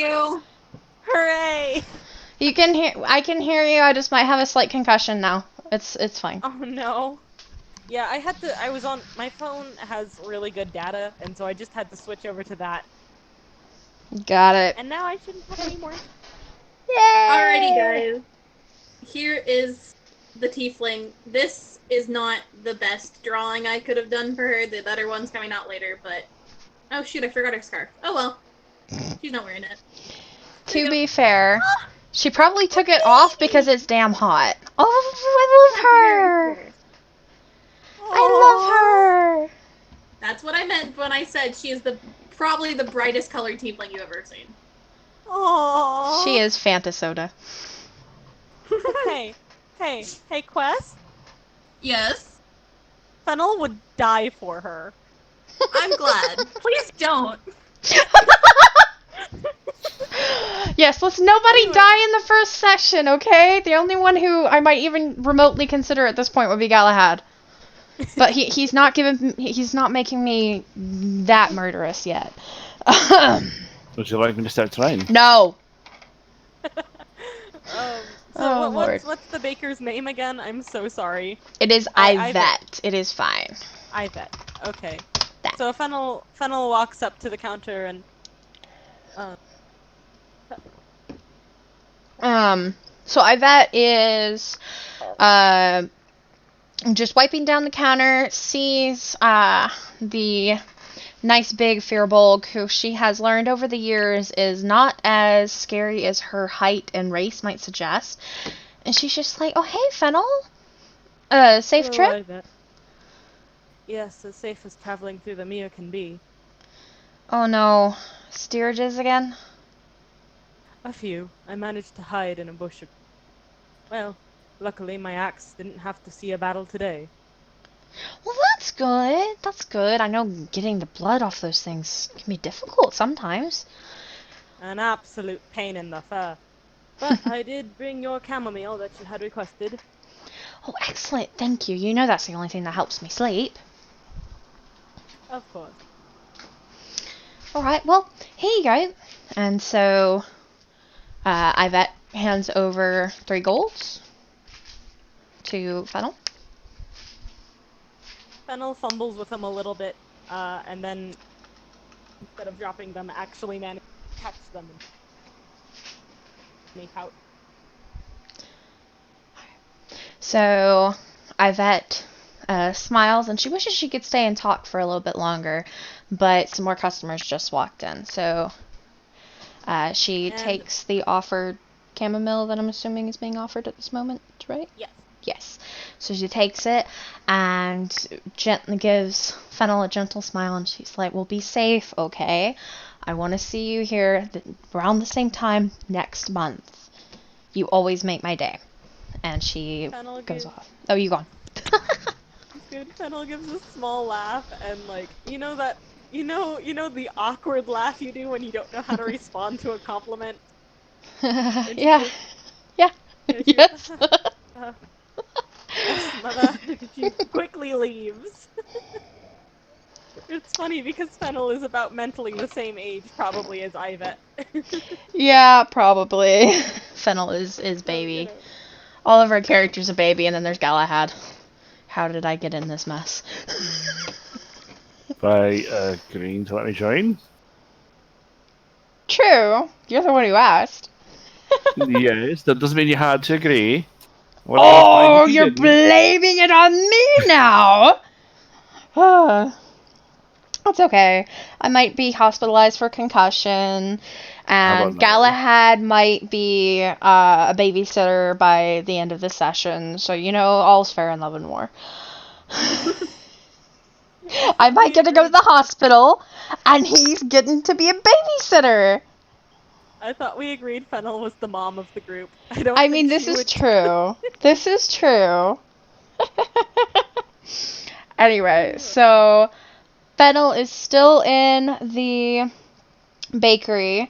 you. Hooray! You can hear. I can hear you. I just might have a slight concussion now. It's fine. Oh no. Yeah, I was on, my phone has really good data, and so I just had to switch over to that. Got it. And now I shouldn't have any more. Yay! Alrighty, guys. Here is the tiefling. This is not the best drawing I could have done for her. The better one's coming out later, but... Oh shoot, I forgot her scarf. Oh well. She's not wearing it. To be fair, she probably took it off because it's damn hot. Oh, I love her! I love her! That's what I meant when I said she is probably the brightest colored tiefling you've ever seen. Aww. She is Fanta soda. Hey, Quest? Yes? Fennel would die for her. I'm glad. Please don't. Yes, let's nobody die in the first session, okay? The only one who I might even remotely consider at this point would be Galahad. But he's not making me that murderous yet. Would you like me to start trying? No. So Lord. what's the baker's name again? I'm so sorry. It is Yvette. It is fine. Yvette. Okay. That. So Fennel walks up to the counter and so Yvette is just wiping down the counter, sees the nice big Firbolg, who she has learned over the years is not as scary as her height and race might suggest. And she's just like, oh hey Fennel, safe hello, trip? Yvette. Yes, as safe as traveling through the Mia can be. Oh no, steerages again? A few. I managed to hide in a bush. Well, luckily my axe didn't have to see a battle today. Well, that's good. That's good. I know getting the blood off those things can be difficult sometimes. An absolute pain in the fur. But I did bring your chamomile that you had requested. Oh, excellent. Thank you. You know that's the only thing that helps me sleep. Of course. Alright, well, here you go. And so, Yvette hands over 3 golds to Fennel. Fennel fumbles with them a little bit, and then, instead of dropping them, actually manages to catch them and make out. So, Yvette smiles, and she wishes she could stay and talk for a little bit longer, but some more customers just walked in. So, she takes the offered chamomile that I'm assuming is being offered at this moment, right? Yes. Yes. So she takes it and gently gives Fennel a gentle smile, and she's like, well, be safe, okay? I want to see you here around the same time next month. You always make my day. And she goes off. Oh, you gone. Good. Fennel gives a small laugh and you know the awkward laugh you do when you don't know how to respond to a compliment? Yeah. Yes. Yes, mother. She quickly leaves. It's funny because Fennel is about mentally the same age probably as Yvette. Yeah, probably. Fennel is baby. All of our characters are baby, and then there's Galahad. How did I get in this mess? By agreeing to let me join? True. You're the one who asked. Yes, that doesn't mean you had to agree. Oh, you're blaming it on me now! That's okay. I might be hospitalized for concussion, and Galahad might be a babysitter by the end of the session, so all's fair in love and war. I might get to go to the hospital, and he's getting to be a babysitter! I thought we agreed Fennel was the mom of the group. I mean, this is true. This is true. Anyway, so Fennel is still in the bakery.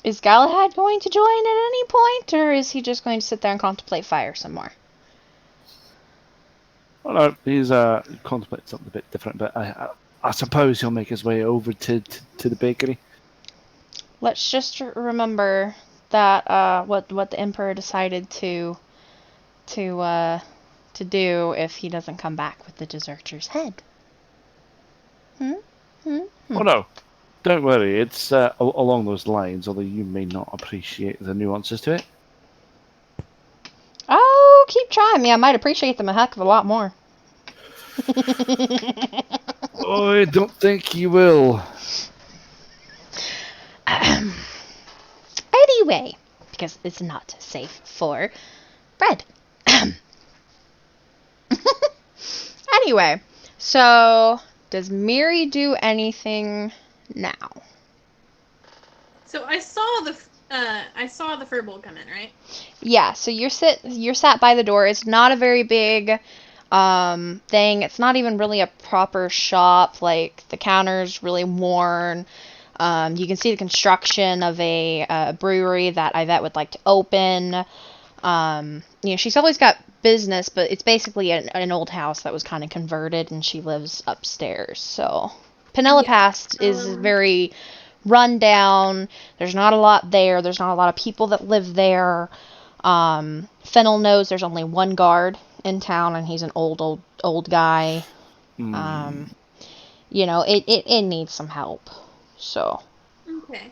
Is Galahad going to join at any point, or is he just going to sit there and contemplate fire some more? Well, no, he's contemplating something a bit different, but I suppose he'll make his way over to the bakery. Let's just remember that what the Emperor decided to do if he doesn't come back with the deserter's head. Oh no, don't worry. It's along those lines, although you may not appreciate the nuances to it. Oh, keep trying me. I might appreciate them a heck of a lot more. Oh, I don't think you will. Anyway, because it's not safe for bread. Anyway, so does Miri do anything now? So I saw the furbolg come in, right? Yeah, so you're sat by the door. It's not a very big thing. It's not even really a proper shop. Like, the counter's really worn. You can see the construction of a brewery that Yvette would like to open. She's always got business, but it's basically an old house that was kind of converted, and she lives upstairs. So Pinella Pass is very run down. There's not a lot there. There's not a lot of people that live there. Fennel knows there's only one guard in town, and he's an old guy. It needs some help. So. Okay.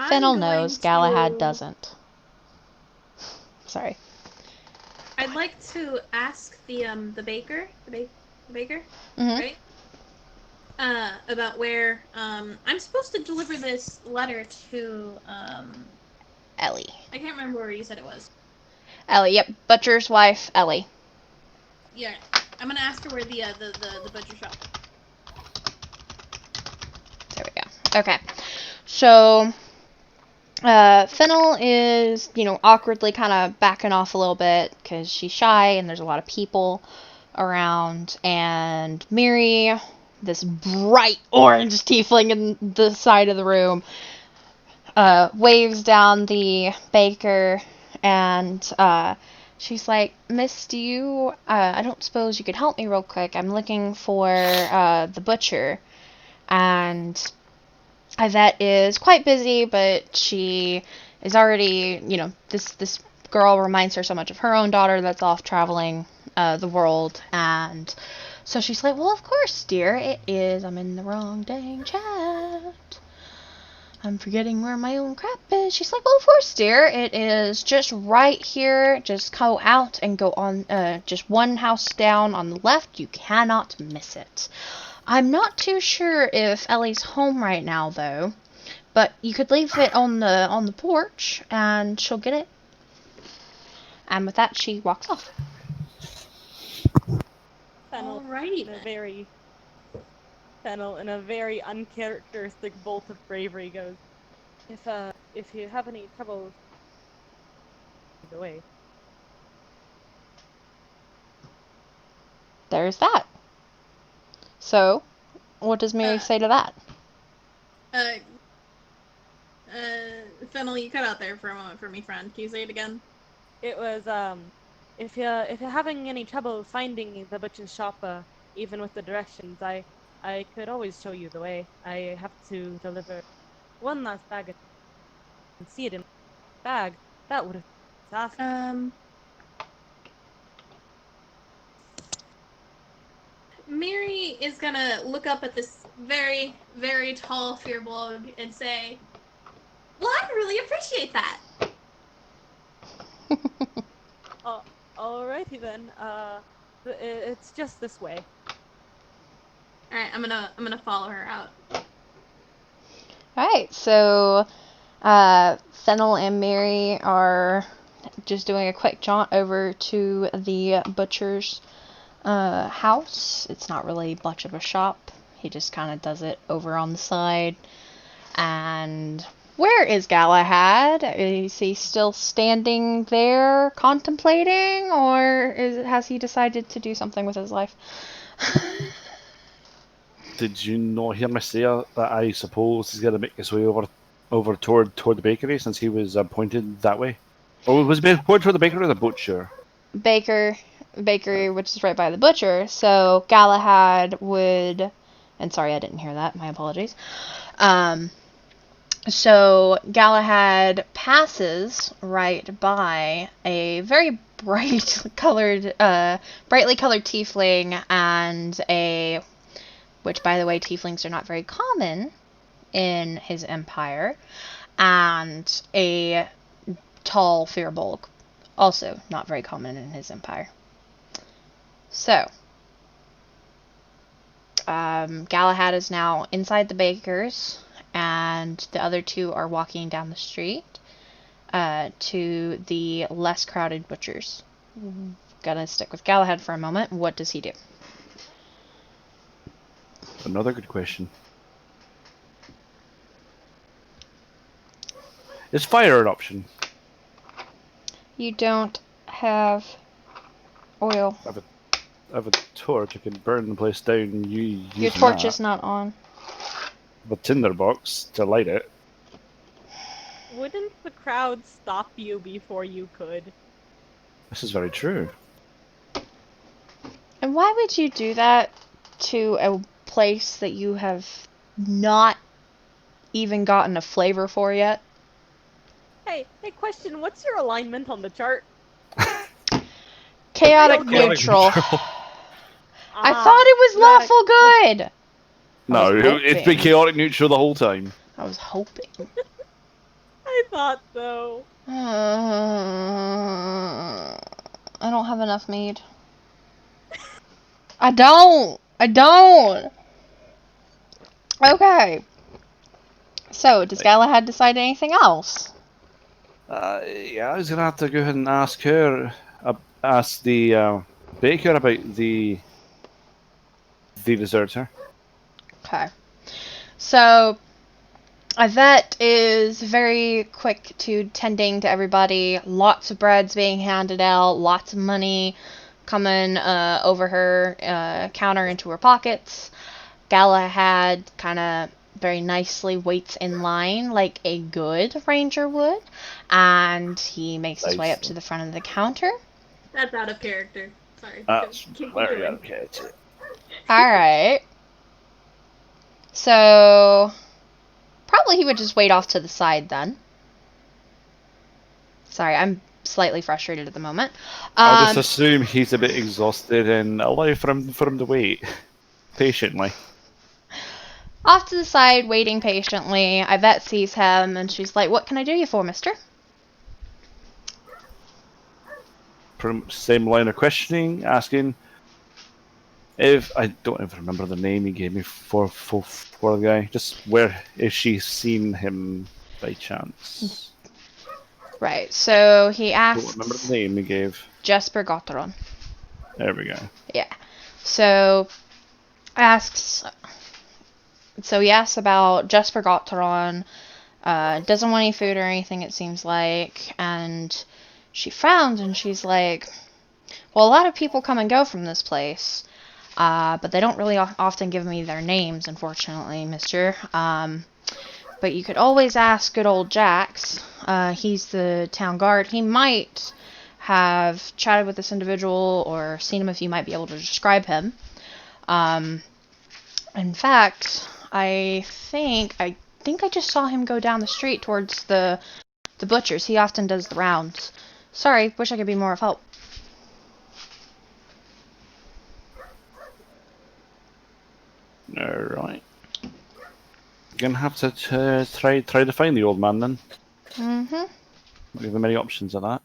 Fennel knows, Galahad doesn't. Sorry. I'd like to ask the baker, Mm-hmm. right? About where I'm supposed to deliver this letter to Ellie. I can't remember where you said it was. Ellie, yep. Butcher's wife, Ellie. Yeah. I'm gonna ask her where the butcher shop is. There we go. Okay. So Fennel is, awkwardly kind of backing off a little bit because she's shy and there's a lot of people around. And Miri, this bright orange tiefling in the side of the room, waves down the baker, and she's like, Miss, I don't suppose you could help me real quick? I'm looking for the butcher. And Yvette is quite busy, but she is already, this girl reminds her so much of her own daughter that's off traveling the world. And so she's like, well, of course, dear, it is. I'm in the wrong dang chat. I'm forgetting where my own crap is. She's like, well, of course, dear, it is just right here. Just go out and go on just one house down on the left. You cannot miss it. I'm not too sure if Ellie's home right now, though, but you could leave it on the porch, and she'll get it. And with that, she walks off. Fennel, in a very uncharacteristic bolt of bravery, goes, if you have any trouble, the way. There's that. So, what does Miri say to that? Fennel, you cut out there for a moment for me, friend. Can you say it again? It was, if you're having any trouble finding the butcher's shop, even with the directions, I could always show you the way. I have to deliver one last bag and see it in the bag. That would have been Miri is gonna look up at this very, very tall furbolg and say, well, I really appreciate that. Alrighty then. It's just this way. Alright, I'm gonna follow her out. Alright, so Fennel and Miri are just doing a quick jaunt over to the butcher's house. It's not really much of a shop. He just kind of does it over on the side. And where is Galahad? Is he still standing there contemplating, or has he decided to do something with his life? Did you not hear me say that I suppose he's going to make his way over toward the bakery since he was pointed that way? Or was he pointed toward the bakery or the butcher? Baker. bakery, which is right by the butcher. So Galahad would, and sorry, I didn't hear that. My apologies. So Galahad passes right by a very brightly colored tiefling and a, which by the way, tieflings are not very common in his empire, and a tall firbolg, also not very common in his empire. So, Galahad is now inside the baker's, and the other two are walking down the street to the less crowded butcher's. Gonna stick with Galahad for a moment. What does he do? Another good question. Is fire an option? You don't have oil. I have a torch. I can burn the place down. Your torch is not on. The tinderbox to light it. Wouldn't the crowd stop you before you could? This is very true. And why would you do that to a place that you have not even gotten a flavor for yet? Hey, question, what's your alignment on the chart? Chaotic neutral. I thought it was lawful good! No, it's been chaotic neutral the whole time. I was hoping. I thought so. I don't have enough mead. I don't! Okay. So, does Galahad decide anything else? Yeah, I was gonna have to go ahead and ask her, ask the baker about the deserter. Okay. So, Yvette is very quick to tending to everybody. Lots of breads being handed out, lots of money coming over her counter into her pockets. Galahad kind of very nicely waits in line like a good ranger would, and he makes his way up to the front of the counter. That's out of character. Sorry. Keep Very going. okay. Alright. So, probably he would just wait off to the side then. Sorry, I'm slightly frustrated at the moment. I'll just assume he's a bit exhausted and allow for him to wait patiently. Off to the side, waiting patiently. Yvette sees him and she's like, "What can I do you for, mister?" Same line of questioning, asking if I don't even remember the name he gave me for the guy. Just where if she's seen him by chance. Right. So he asks. Don't remember the name he gave. Jesper Gotteron. There we go. Yeah. So asks. So he asks about Jesper Gotteron. Doesn't want any food or anything, it seems like, and she frowns and she's like, "Well, a lot of people come and go from this place, but they don't really often give me their names, unfortunately, mister. But you could always ask good old Jax. He's the town guard. He might have chatted with this individual or seen him if you might be able to describe him. In fact, I think I just saw him go down the street towards the butcher's. He often does the rounds. Sorry, wish I could be more of help." Alright. Gonna have to try to find the old man then. Mm-hmm. Not give him many options of that.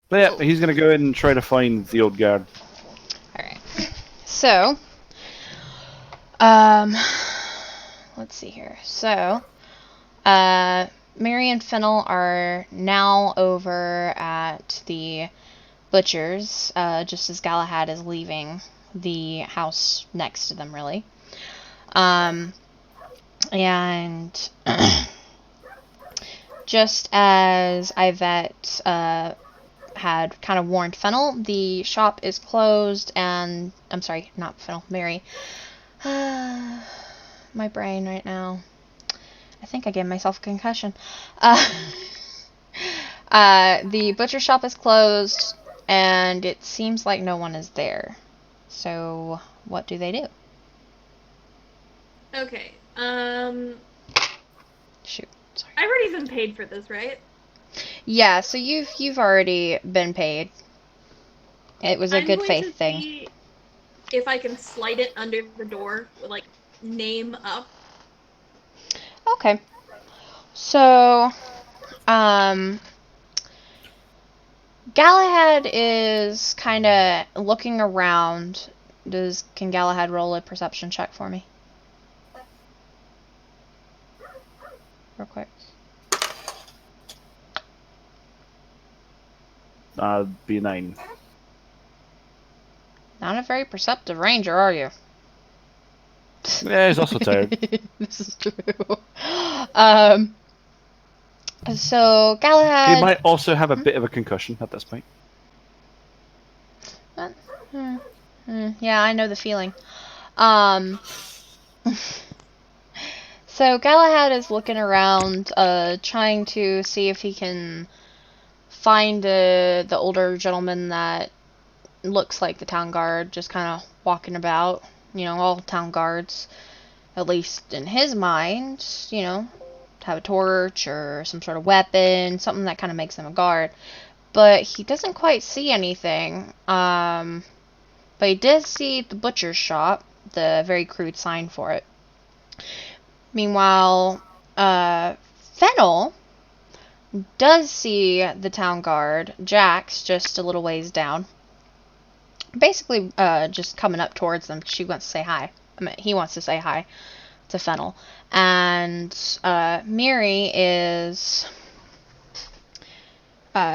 But yeah, he's gonna go in and try to find the old guard. Alright. So, let's see here. So, Mary and Fennel are now over at the butcher's, just as Galahad is leaving the house next to them, really. And just as Yvette had kind of warned Fennel, the shop is closed, and I'm sorry, not Fennel, Mary. My brain right now. I think I gave myself a concussion. The butcher shop is closed. and it seems like no one is there. So, what do they do? Okay. Shoot, sorry. I've already been paid for this, right? Yeah, so you've already been paid. It was a I'm good going faith to thing. see if I can slide it under the door with, like, name up. Okay. So, Galahad is kind of looking around. Can Galahad roll a perception check for me? Real quick. B9. Not a very perceptive ranger, are you? Yeah, he's also tired. This is true. So Galahad. He might also have a bit of a concussion at this point. Yeah, I know the feeling. So Galahad is looking around, trying to see if he can find the older gentleman that looks like the town guard, just kind of walking about. You know, all town guards, at least in his mind, you know, have a torch or some sort of weapon, something that kind of makes them a guard. But he doesn't quite see anything. But he did see the butcher's shop, the very crude sign for it. Meanwhile, Fennel does see the town guard, Jax, just a little ways down. Basically, just coming up towards them. She wants to say hi. I mean, he wants to say hi to Fennel. And Miri is...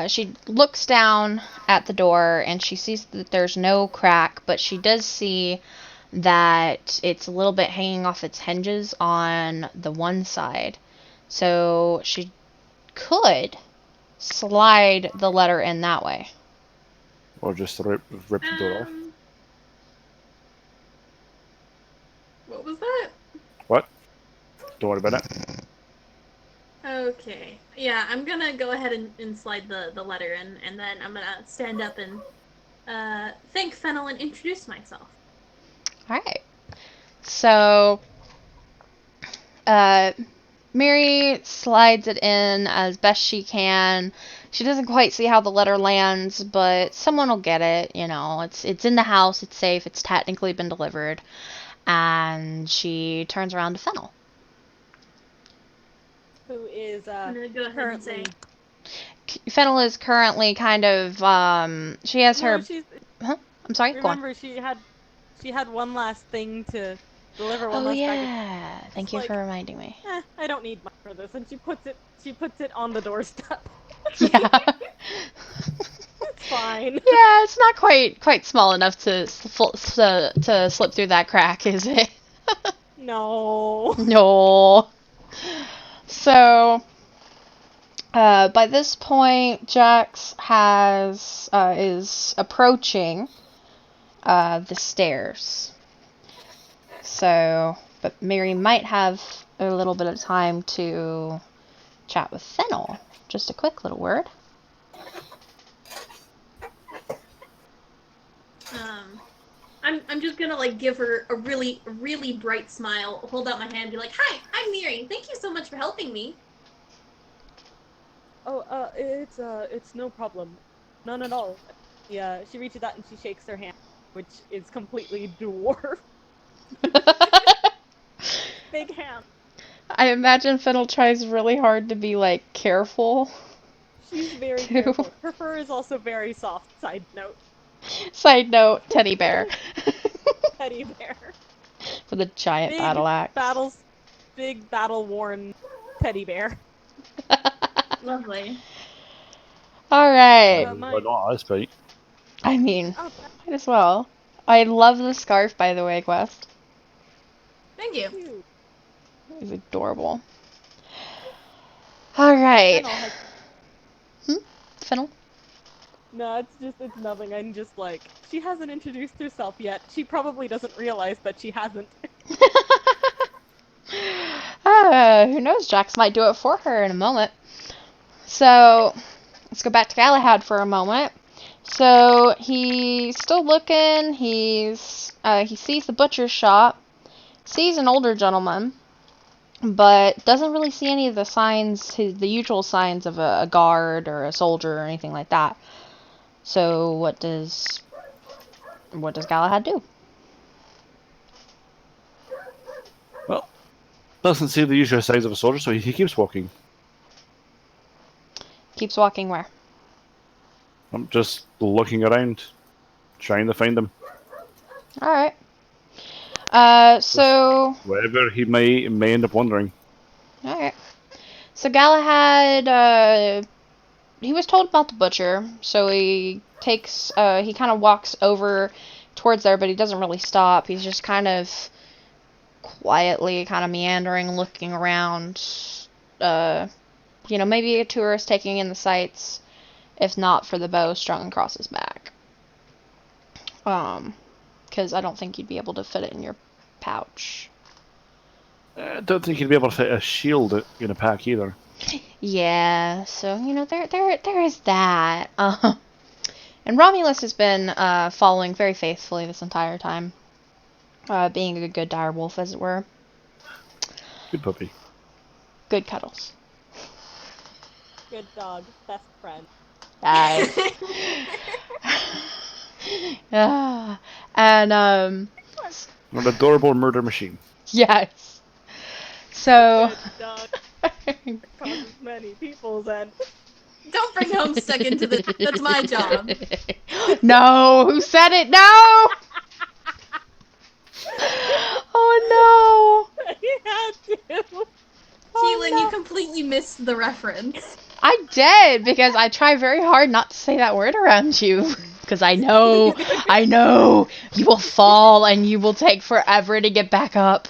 she looks down at the door and she sees that there's no crack, but she does see that it's a little bit hanging off its hinges on the one side. So she could slide the letter in that way. Or just rip the door off. What was that? What? Don't worry about it. Okay. Yeah, I'm gonna go ahead and slide the letter in, and then I'm gonna stand up and thank Fennel and introduce myself. Alright. So, Miri slides it in as best she can. She doesn't quite see how the letter lands, but someone will get it, you know. It's in the house, it's safe, it's technically been delivered. And she turns around to Fennel. Who is I'm gonna go ahead and say, Fennel is currently kind of, she has her... she's, Huh? I'm sorry, go on. remember, she had one last thing to deliver, one Oh last package. yeah, thank you for reminding me. I don't need much for this, and she puts it on the doorstep. Yeah. It's fine. Yeah, it's not quite small enough to slip through that crack, is it? No. No. So, by this point, Jax is approaching the stairs. So, but Miri might have a little bit of time to chat with Fennel. Just a quick little word. I'm just gonna like give her a really bright smile, hold out my hand, and be like, "Hi, I'm Miri. Thank you so much for helping me." Oh, it's no problem. None at all. Yeah, she reaches out and she shakes her hand, which is completely dwarf. Big hand. I imagine Fennel tries really hard to be, like, careful. She's very careful. Her fur is also very soft, side note. Side note, teddy bear. Teddy bear. With a giant battle axe. Big battle-worn teddy bear. Lovely. Alright. Why not? That's right. I mean, might as well. I love the scarf, by the way, Quest. Thank you. It's adorable. Alright. Fennel? No, it's nothing. I'm just like, she hasn't introduced herself yet. She probably doesn't realize that she hasn't. Who knows? Jax might do it for her in a moment. So, let's go back to Galahad for a moment. So he's still looking. He sees the butcher's shop, sees an older gentleman, but doesn't really see any of the signs, the usual signs of a guard or a soldier or anything like that. So what does Galahad do? Well, doesn't see the usual signs of a soldier, so he keeps walking. Keeps walking where? I'm just looking around, trying to find him. Alright. So... Wherever he may end up wandering. Alright. So Galahad, he was told about the butcher, so he takes, he kind of walks over towards there, but he doesn't really stop. He's just kind of quietly kind of meandering, looking around, you know, maybe a tourist taking in the sights, if not for the bow strung across his back. Because I don't think you'd be able to fit it in your pouch. I don't think you'd be able to fit a shield in a pack either. Yeah, so, you know, there is that. And Romulus has been following very faithfully this entire time. Being a good dire wolf, as it were. Good puppy. Good cuddles. Good dog, best friend. And An adorable murder machine. yes. So Good dog causes many people's end. Don't bring Homestuck into this. That's my job. No, who said it? No. Oh no. He had to. Keelan, you completely missed the reference. I did, because I try very hard not to say that word around you. Because I know you will fall and you will take forever to get back up.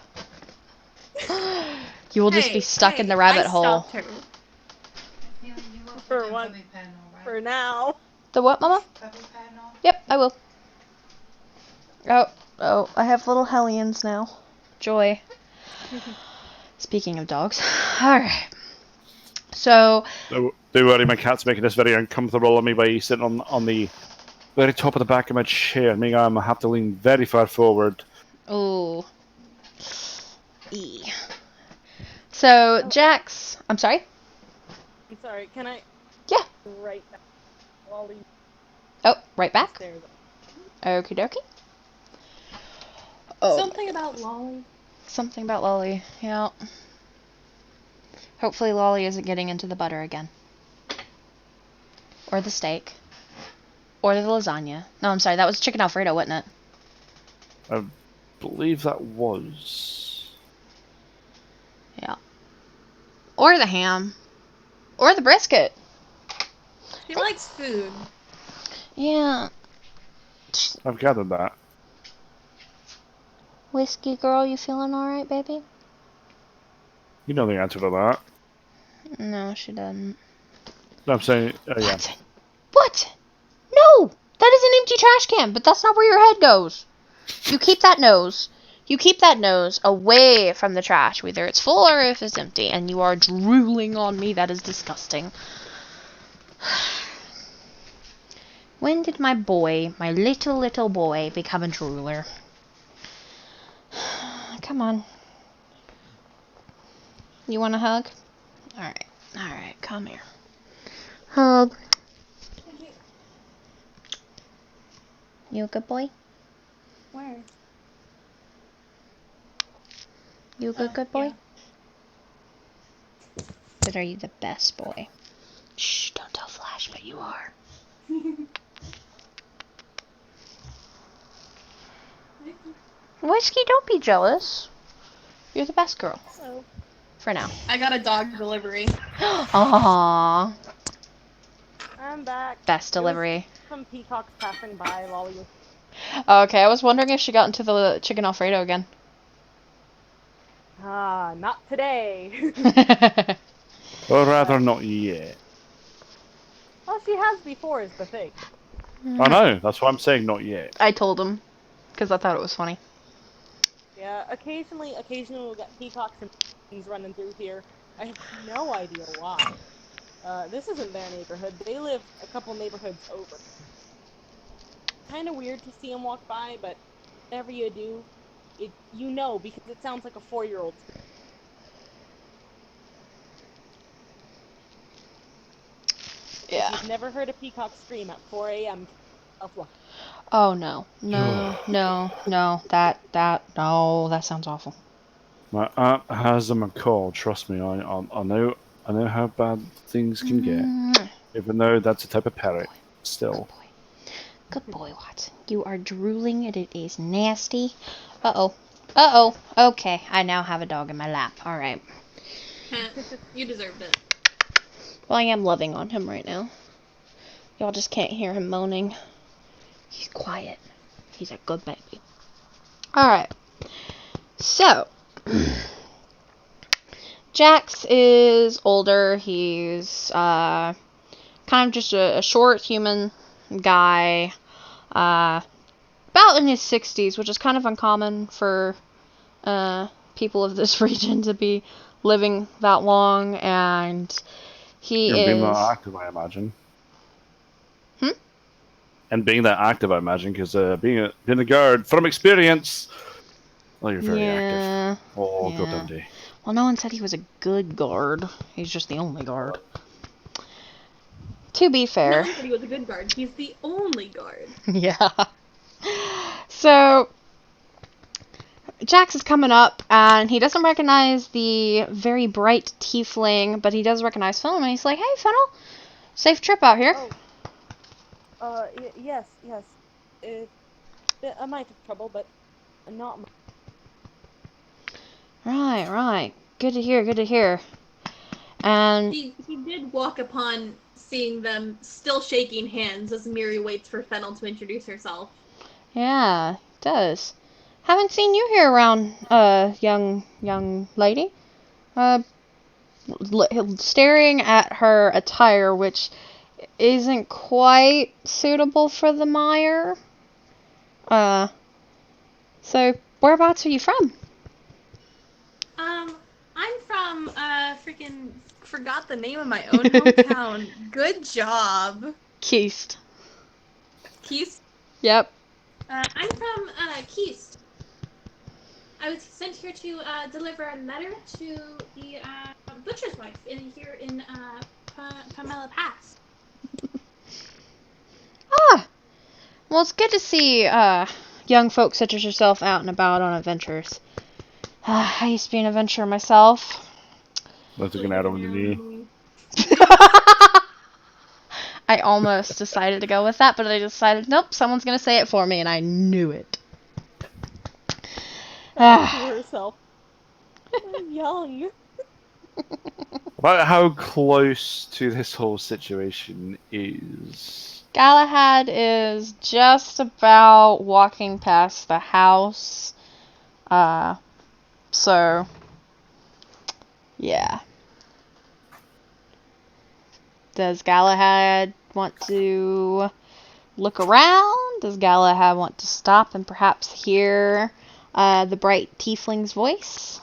You will just be stuck in the rabbit hole. Stopped her. For one. For now. The what, Mama? Yep, I will. Oh, I have little hellions now. Joy. Speaking of dogs. Alright. So... Don't worry, my cat's making this very uncomfortable on me by sitting on the very top of the back of my chair, meaning I have to lean very far forward. Ooh. So, Jax... I'm sorry? I'm sorry, can I... Yeah. Right back. Wally. Oh, right back? Stairs. Okie dokie. Oh. Something about Lolly. Something about Lolly, yeah. Hopefully Lolly isn't getting into the butter again. Or the steak. Or the lasagna. No, I'm sorry, that was chicken Alfredo, wasn't it? I believe that was... Yeah. Or the ham. Or the brisket. She likes food. Yeah. I've gathered that. Whiskey girl, you feeling alright, baby? You know the answer to that. No, she doesn't. No, I'm saying, yeah. What? No! That is an empty trash can, but that's not where your head goes. You keep that nose. You keep that nose away from the trash, whether it's full or if it's empty, and you are drooling on me. That is disgusting. When did my boy, my little boy, become a drooler? Come on. You want a hug? Alright, come here. Hug. You a good boy? Where? You a good boy? Yeah. But are you the best boy? Shh, don't tell Flash, but you are. Whiskey, don't be jealous. You're the best girl. So, For now. I got a dog delivery. Aww. I'm back. Best delivery. Some peacocks passing by while we... Okay, I was wondering if she got into the chicken Alfredo again. Ah, not today. Or rather, not yet. Well, she has before is the thing. I know, that's why I'm saying not yet. I told him. Because I thought it was funny. Yeah, occasionally we'll get peacocks and things running through here. I have no idea why. This isn't their neighborhood. They live a couple neighborhoods over. kind of weird to see him walk by, but whenever you do, you know because it sounds like a 4-year-old. Yeah. If you've never heard a peacock scream at 4 a.m., Oh no. No. That sounds awful. My aunt has them a call. Trust me, I know how bad things can get. Even though that's a type of parrot, still. Good boy, Watson. You are drooling and it is nasty. Uh-oh. Okay, I now have a dog in my lap. Alright. You deserved it. Well, I am loving on him right now. Y'all just can't hear him moaning. He's quiet. He's a good baby. Alright. So, Jax is older. He's kind of just a short human guy. About in his 60s, which is kind of uncommon for people of this region to be living that long. And he You're being that is... active, I imagine. And being that active, I imagine, because being a guard, from experience, well, you're very active. Oh, God damn day. Well, no one said he was a good guard. He's just the only guard. To be fair. No one said he was a good guard. He's the only guard. Yeah. So, Jax is coming up, and he doesn't recognize the very bright tiefling, but he does recognize Fennel, and he's like, "Hey, Fennel, safe trip out here." Yes. I might have trouble, but not much. Right. Good to hear. And He did walk upon seeing them still shaking hands as Miri waits for Fennel to introduce herself. yeah, it does. Haven't seen you here around, young lady. Staring at her attire, which isn't quite suitable for the mire. So whereabouts are you from? I'm from, freaking forgot the name of my own hometown. Good job. Keist. Keist? Yep. I'm from, Keist. I was sent here to, deliver a letter to the, butcher's wife here in, Pinella Pass. Well, it's good to see, young folks such as yourself out and about on adventures. I used to be an adventurer myself. That's a good arrow in the knee. I almost decided to go with that, but I decided, nope, someone's gonna say it for me, and I knew it. To herself. I'm young. About how close to this whole situation is... Galahad is just about walking past the house. So, yeah. Does Galahad want to look around? Does Galahad want to stop and perhaps hear the bright tiefling's voice?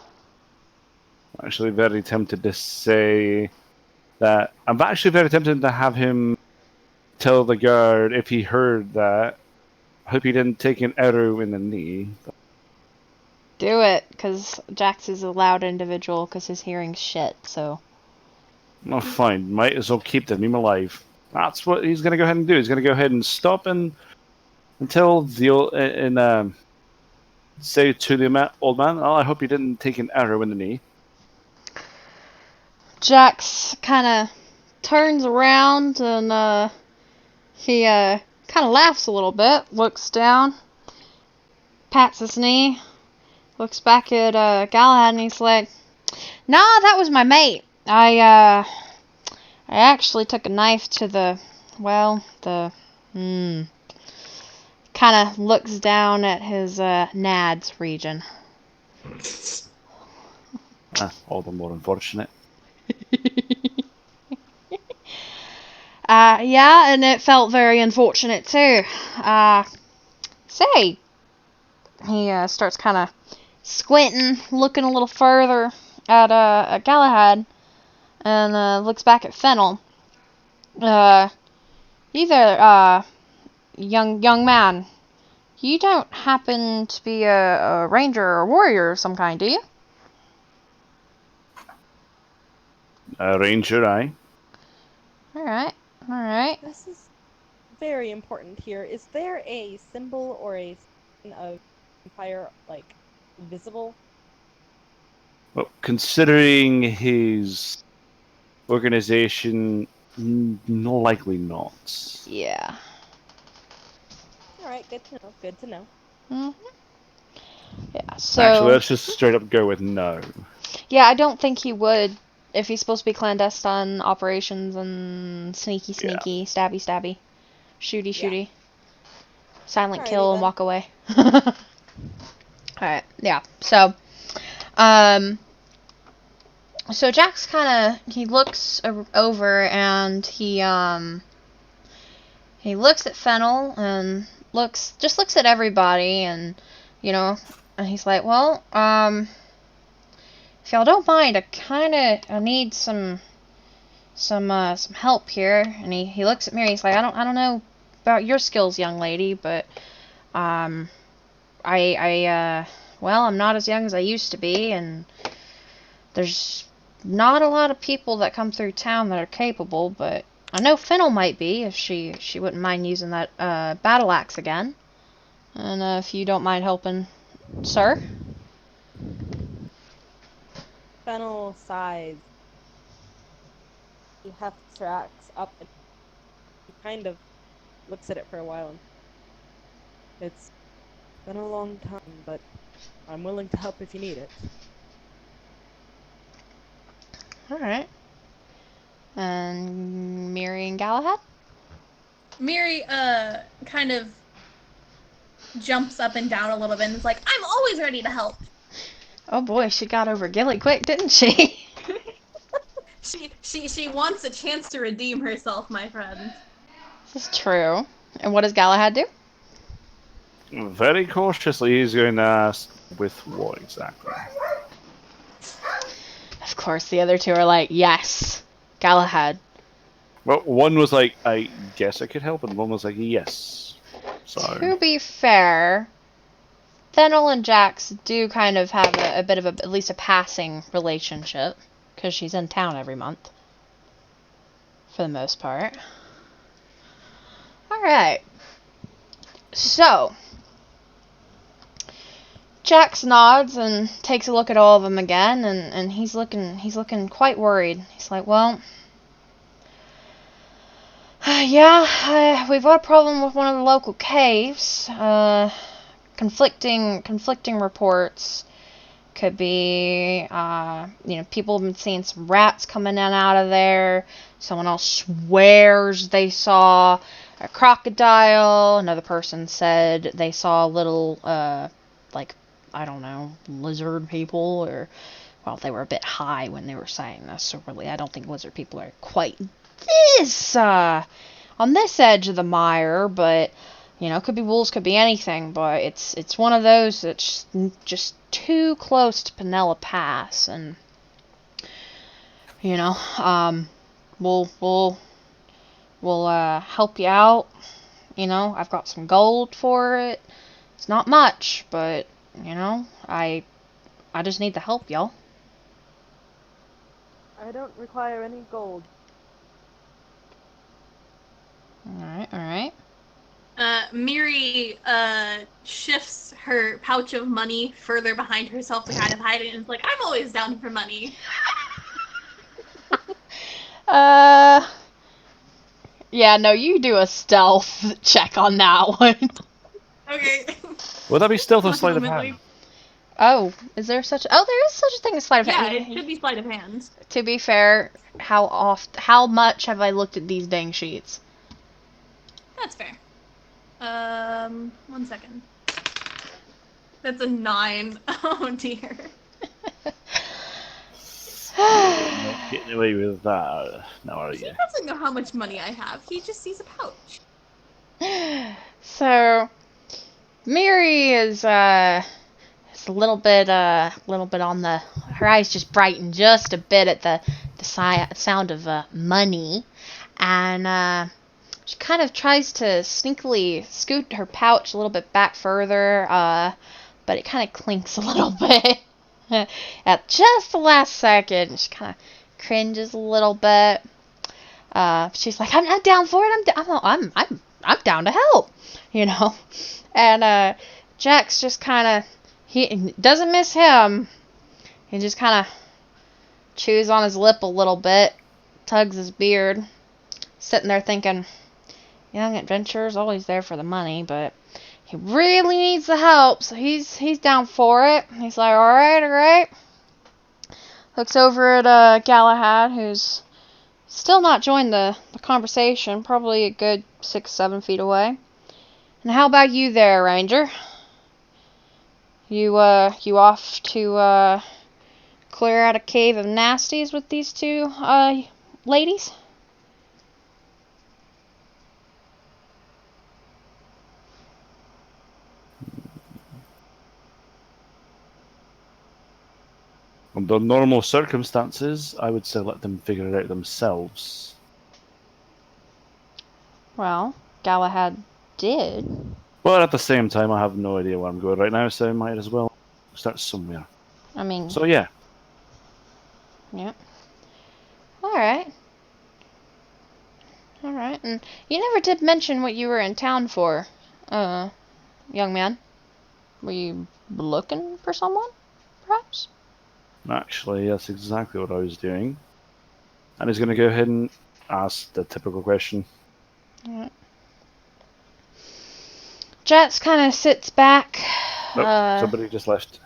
I'm actually very tempted to say that... I'm actually very tempted to have him tell the guard if he heard that. I hope he didn't take an arrow in the knee. Do it, because Jax is a loud individual, because his hearing's shit, so... Oh, fine. Might as well keep the meme alive. That's what he's going to go ahead and do. He's going to go ahead and stop and tell the say to the old man, "Oh, I hope you didn't take an arrow in the knee." Jax kind of turns around and he kind of laughs a little bit, looks down, pats his knee, looks back at Galahad, and he's like, "Nah, that was my mate. I actually took a knife to the kind of looks down at his nads region." All the more unfortunate. Yeah, and it felt very unfortunate too. Say, he starts kind of squinting, looking a little further at Galahad, and looks back at Fennel. young man, you don't happen to be a ranger or a warrior of some kind, do you? A ranger, aye. Alright, alright. This is very important here. Is there a symbol or a sign of empire, like, visible? Well, considering his organization, likely not. Yeah. Alright, good to know, good to know. Mm-hmm. Yeah, so... Actually, let's just straight up go with no. Yeah, I don't think he would if he's supposed to be clandestine operations and sneaky, stabby, shooty. Silent Alrighty kill and then. walk away. Alright, yeah. So, so Jax he looks over and he looks at Fennel and looks at everybody and, and he's like, well, if y'all don't mind, I need some help here. And he looks at Miri. He's like, I don't know about your skills, young lady, but well, I'm not as young as I used to be, and there's not a lot of people that come through town that are capable. But I know Fennel might be if she wouldn't mind using that battle axe again. And if you don't mind helping, sir. Fennel sighs. He hefts her axe up and he kind of looks at it for a while. And it's been a long time, but I'm willing to help if you need it. Alright. And Miri and Galahad? Miri, kind of jumps up and down a little bit and is like, I'm always ready to help. Oh boy, she got over Gilly quick, didn't she? She wants a chance to redeem herself, my friend. This is true. And what does Galahad do? Very cautiously, he's going to ask with what exactly. Of course, the other two are like, yes, Galahad. Well, one was like, I guess I could help, and one was like, yes. So. To be fair, Fennel and Jax do kind of have a bit of at least a passing relationship, because she's in town every month. For the most part. Alright. So, Jax nods and takes a look at all of them again, and he's looking quite worried. He's like, well, yeah, we've got a problem with one of the local caves. Conflicting reports. Could be, people have been seeing some rats coming in and out of there. Someone else swears they saw a crocodile. Another person said they saw little, I don't know, lizard people, or, well, they were a bit high when they were saying this, so really I don't think lizard people are quite this, on this edge of the mire, but, could be wolves, could be anything, but it's one of those that's just too close to Pinella Pass, and, we'll help you out, I've got some gold for it. It's not much, but, I just need the help, y'all. I don't require any gold. Alright. Miri, shifts her pouch of money further behind herself to kind of hide it, and is like, I'm always down for money. Yeah, no, you do a stealth check on that one. Okay. Would that be stealth or sleight of hand? Oh, is there such... Oh, there is such a thing as sleight of hand. Yeah, it should be sleight of hand. To be fair, how much have I looked at these dang sheets? That's fair. 1 second. That's a 9. Oh dear. Not getting away with that now, are He you? doesn't know how much money I have. He just sees a pouch. So, Miri is a little bit on the... Her eyes just brighten just a bit at the sound of money, and She kind of tries to sneakily scoot her pouch a little bit back further, but it kind of clinks a little bit at just the last second. She kind of cringes a little bit. She's like, "I'm down for it. I'm down to help," you know. And Jax just kind of, he doesn't miss him. He just kind of chews on his lip a little bit, tugs his beard, sitting there thinking, young adventurer's always there for the money, but he really needs the help, so he's down for it. He's like, all right. Looks over at Galahad, who's still not joined the conversation, probably a good 6-7 feet away. And how about you there, Ranger? You off to clear out a cave of nasties with these two ladies? Under normal circumstances, I would say let them figure it out themselves. Well, Galahad did. But at the same time, I have no idea where I'm going right now, so I might as well start somewhere. I mean... So yeah. Yep. Alright. And you never did mention what you were in town for, young man. Were you looking for someone, perhaps? Actually, that's exactly what I was doing. And he's going to go ahead and ask the typical question. Alright. Jats kind of sits back. Nope, somebody just left.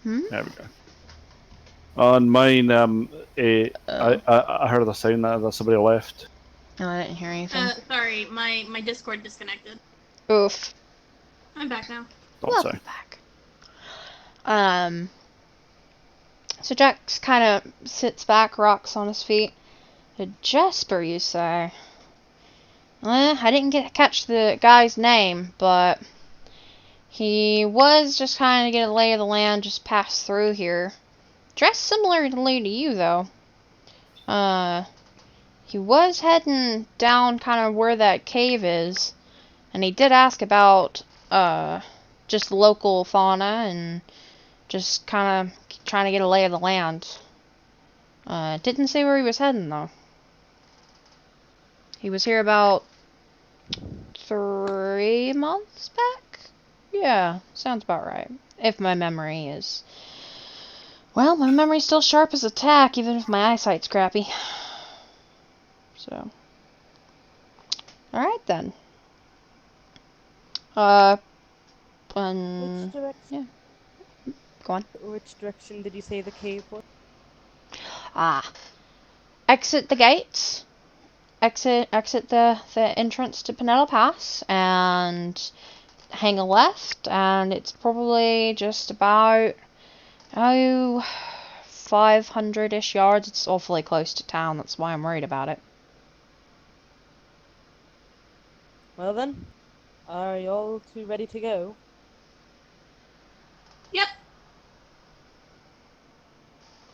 Hmm? There we go. On mine, I heard the sound that somebody left. Oh, I didn't hear anything. Sorry, my Discord disconnected. Oof. I'm back now. Welcome back. So Jax kind of sits back, rocks on his feet. Jesper, you say? I didn't catch the guy's name, but he was just kind of get a lay of the land, just pass through here. Dressed similarly to you, though. He was heading down kind of where that cave is, and he did ask about just local fauna and just kind of trying to get a lay of the land. Didn't say where he was heading, though. He was here about 3 months back? Yeah, sounds about right. If my memory is... Well, my memory's still sharp as a tack, even if my eyesight's crappy. So... Alright, then. Which direction? Yeah. Go on. Which direction did you say the cave was? Exit the gates. Exit the entrance to Pinella Pass, and hang a left, and it's probably just about 500-ish yards. It's awfully close to town, that's why I'm worried about it. Well then, are you all two ready to go? Yep.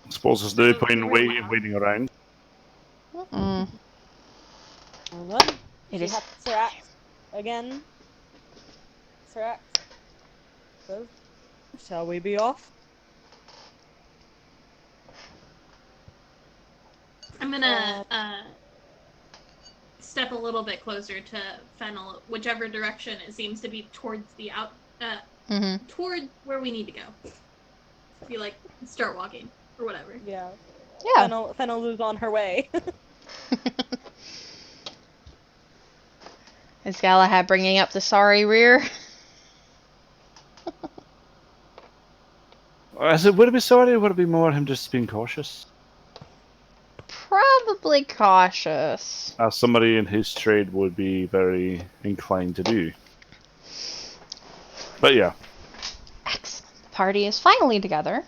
I suppose there's no point in waiting around. Mm-mm. Well then, It she is has Serac again. Serac. So, shall we be off? I'm gonna step a little bit closer to Fennel, whichever direction it seems to be towards the toward where we need to go. Be like, start walking or whatever. Yeah. Yeah. Fennel is on her way. Is Galahad bringing up the sorry rear? Would it be sorry, or would it be more him just being cautious? Probably cautious. As somebody in his trade would be very inclined to do. But yeah. Excellent. The party is finally together.